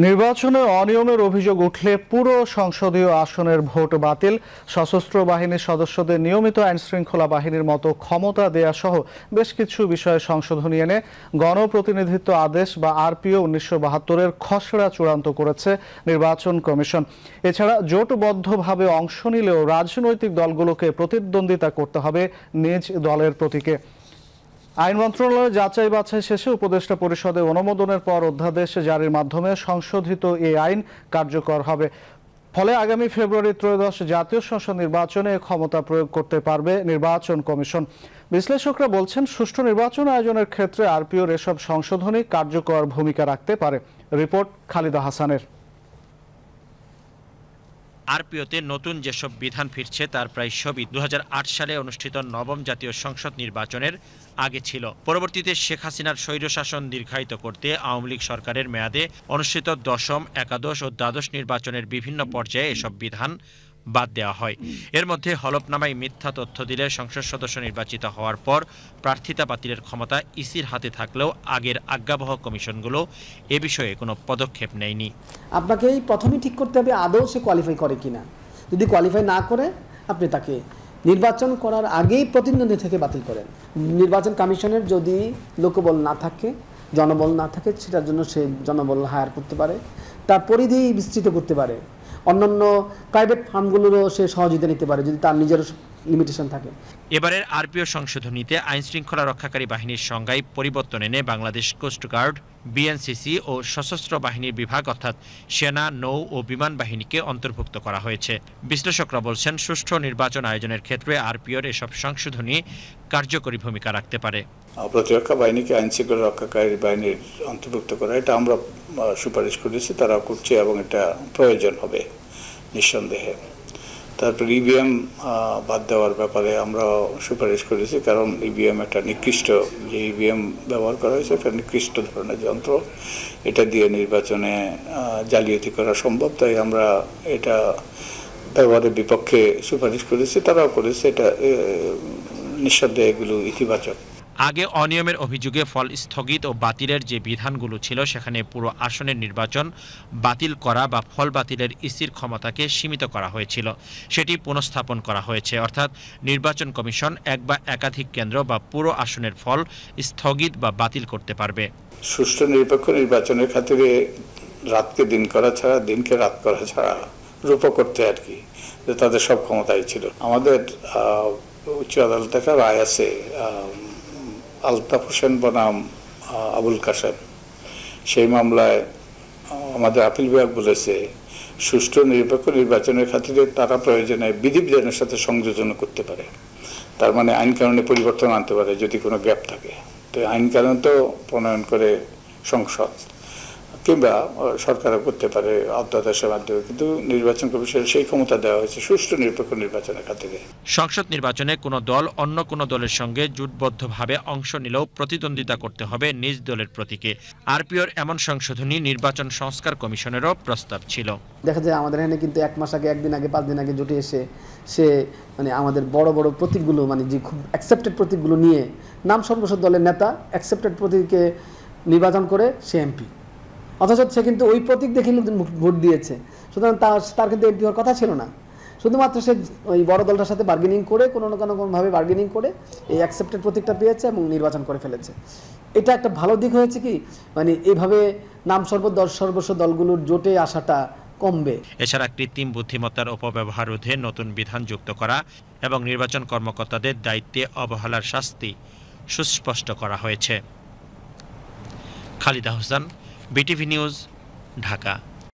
নির্বাচনে অনিয়মের অভিযোগ উঠলে পুরো সংসদীয় আসনের ভোট বাতিল, সশস্ত্র বাহিনীর সদস্যদের নিয়মিত আইনশৃঙ্খলা বাহিনীর মতো ক্ষমতা দেয়া সহ বেশ কিছু বিষয়ে সংশোধনী এনে গণপ্রতিনিধিত্ব আদেশ বা আরপিও ১৯৭২-এর খসড়া চূড়ান্ত করেছে নির্বাচন কমিশন। এছাড়া জোটবদ্ধভাবে অংশ নিলেও রাজনৈতিক দলগুলোকে প্রতিদ্বন্দ্বিতা করতে হবে নিজ দলের প্রতীকে। আইন মন্ত্রণালয়ের যাচাই বাছাই শেষে উপদেষ্টা পরিষদে অনুমোদনের পর অধ্যাদেশ জারির মাধ্যমে সংশোধিত এই আইন কার্যকর হবে। ফলে আগামী ফেব্রুয়ারি ১৩ জাতীয় সংসদ নির্বাচনে ক্ষমতা প্রয়োগ করতে পারবে নির্বাচন কমিশন। বিশ্লেষকরা বলছেন, সুষ্ঠু নির্বাচন আয়োজনের ক্ষেত্রে আরপিওর এসব সংশোধনী কার্যকর ভূমিকা রাখতে পারে। রিপোর্ট খালিদা হাসানের। আরপিওতে নতুন যেসব বিধান ফিরছে তার প্রায় সবই ২০০৮ সালে অনুষ্ঠিত নবম জাতীয় সংসদ নির্বাচনের আগে ছিল। পরবর্তীতে শেখ হাসিনার স্বৈরশাসন দীর্ঘায়িত করতে আওয়ামী লীগ সরকারের মেয়াদে অনুষ্ঠিত দশম, একাদশ ও দ্বাদশ নির্বাচনের বিভিন্ন পর্যায়ে এসব বিধান বাদ দেওয়া হয়। এর মধ্যে হলফনামায় মিথ্যা তথ্য দিলে সংসদ সদস্য নির্বাচিত হওয়ার পর প্রার্থিতা বাতিলের ক্ষমতা ইসির হাতে থাকলেও আগের আজ্ঞাবহ কমিশনগুলো এ বিষয়ে কোনো পদক্ষেপ নেয়নি। আপনাকে প্রথমেই ঠিক করতে হবে আদৌ সে কোয়ালিফাই করে কিনা। যদি কোয়ালিফাই না করে আপনি তাকে নির্বাচন করার আগেই প্রতিদ্বন্দ্বী থেকে বাতিল করেন। নির্বাচন কমিশনের যদি লোকবল না থাকে, জনবল না থাকে, সেটার জন্য সে জনবল হায়ার করতে পারে, তার পরিধি বিস্তৃত করতে পারে, অন্যান্য প্রাইভেট ফার্মগুলোরও সে সহযোগিতা নিতে পারে যদি তার নিজের লিমিটেশন থাকে। এবারের আরপিও সংশোধনীতে আইন শৃঙ্খলা রক্ষাকারী বাহিনীর সংজ্ঞায় পরিবর্তন এনে বাংলাদেশ কোস্টগার্ড, বিএনসিসি ও সশস্ত্র বাহিনীর বিভাগ অর্থাৎ সেনা, নৌ ও বিমান বাহিনীকে অন্তর্ভুক্ত করা হয়েছে। বিশ্লেষকরা বলছেন, সুষ্ঠু নির্বাচন আয়োজনের ক্ষেত্রে আরপিওর এসব সংশোধনী কার্যকরী ভূমিকা রাখতে পারে। প্রতিরক্ষা বাহিনীকে আইন শৃঙ্খলা রক্ষাকারী বাহিনীর অন্তর্ভুক্ত করা, এটা আমরা সুপারিশ করেছি, তারা করছে এবং এটা প্রয়োজন হবে নিঃসন্দেহে। তারপর ইভিএম বাদ দেওয়ার ব্যাপারে আমরা সুপারিশ করেছি, কারণ ইভিএম একটা নিকৃষ্ট, যে ইভিএম ব্যবহার করা হয়েছে একটা নিকৃষ্ট ধরনের যন্ত্র, এটা দিয়ে নির্বাচনে জালিয়াতি করা সম্ভব। তাই আমরা এটা ব্যবহারের বিপক্ষে সুপারিশ করেছি, তারাও করেছে। এটা নিঃসন্দেহে এগুলো ইতিবাচক। আগে অনিয়মের অভিযোগে ফল স্থগিত ও বাতিলের যে বিধানগুলো ছিল, সেখানে পুরো আসনের নির্বাচন বাতিল করা বা ফল বাতিলের ইসির ক্ষমতাকে সীমিত করা হয়েছিল। সেটি পুনঃস্থাপন করা হয়েছে, অর্থাৎ নির্বাচন কমিশন এক বা একাধিক কেন্দ্র বা পুরো আসনের ফল স্থগিত বা বাতিল করতে পারবে। সুষ্ঠু নিরপেক্ষ নির্বাচনের খাতিরে রাতকে দিন করা ছাড়া, দিনকে রাত করা ছাড়া রূপ করতে আর কি, তাদের সব ক্ষমতাই ছিল। আমাদের উচ্চ আদালতে একটা রায় আছে, আলতাফ হোসেন বনাম আবুল কাসেম, সেই মামলায় আমাদের আপিল বিভাগ বলেছে সুষ্ঠু নিরপেক্ষ নির্বাচনের খাতিরে তারা প্রয়োজনে বিধিবিধানের সাথে সংযোজন করতে পারে। তার মানে আইন কানুনে পরিবর্তন আনতে পারে যদি কোনো গ্যাপ থাকে। তো আইন কানুন তো প্রণয়ন করে সংসদ কিংবা সরকারও করতে পারে অধ্যাদেশের মাধ্যমে, কিন্তু নির্বাচন কমিশনের সেই ক্ষমতা দেওয়া হয়েছে সুষ্ঠু নিরপেক্ষ নির্বাচনের খাতিরে। সংসদ নির্বাচনে কোনো দল অন্য কোনো দলের সঙ্গে জোটবদ্ধভাবে অংশ নিলেও প্রতিদ্বন্দ্বিতা করতে হবে নিজ দলের প্রতীকে। আরপিওর এমন সংশোধনী নির্বাচন সংস্কার কমিশনেরও প্রস্তাব ছিল। দেখা যায় আমাদের এখানে কিন্তু 1 মাস আগে, 1 দিন আগে, 5 দিন আগে জোটে এসে সে মানে আমাদের বড় বড় প্রতীকগুলো, মানে যে খুব অ্যাকসেপ্টেড প্রতীকগুলো নিয়ে নাম সর্বস্ব দলের নেতা অ্যাকসেপ্টেড প্রতীকে নির্বাচন করে সে এমপি, অথচ সে কিন্তু ওই প্রতীক দেখে লোকজন ভোট দিয়েছে। সুতরাং তার কিন্তু এমপি হওয়ার কথা ছিল না। শুধুমাত্র সে ওই বড় দলটার সাথে বার্গেনিং করে কোনো না কোনোভাবে বার্গেনিং করে এই অ্যাকসেপ্টেড প্রতীকটা পেয়েছে এবং নির্বাচন করে ফেলেছে। এটা একটা ভালো দিক হয়েছে কি, মানে এইভাবে নাম সর্বস্ব দলগুলোর জোটে আসাটা কমবে। এছাড়া কৃত্রিম বুদ্ধিমত্তার অপব্যবহার রোধে নতুন বিধান যুক্ত করা এবং নির্বাচন কর্মকর্তাদের দায়িত্বে অবহেলার শাস্তি সুস্পষ্ট করা হয়েছে। Khalida Hasan, BTV news, Dhaka.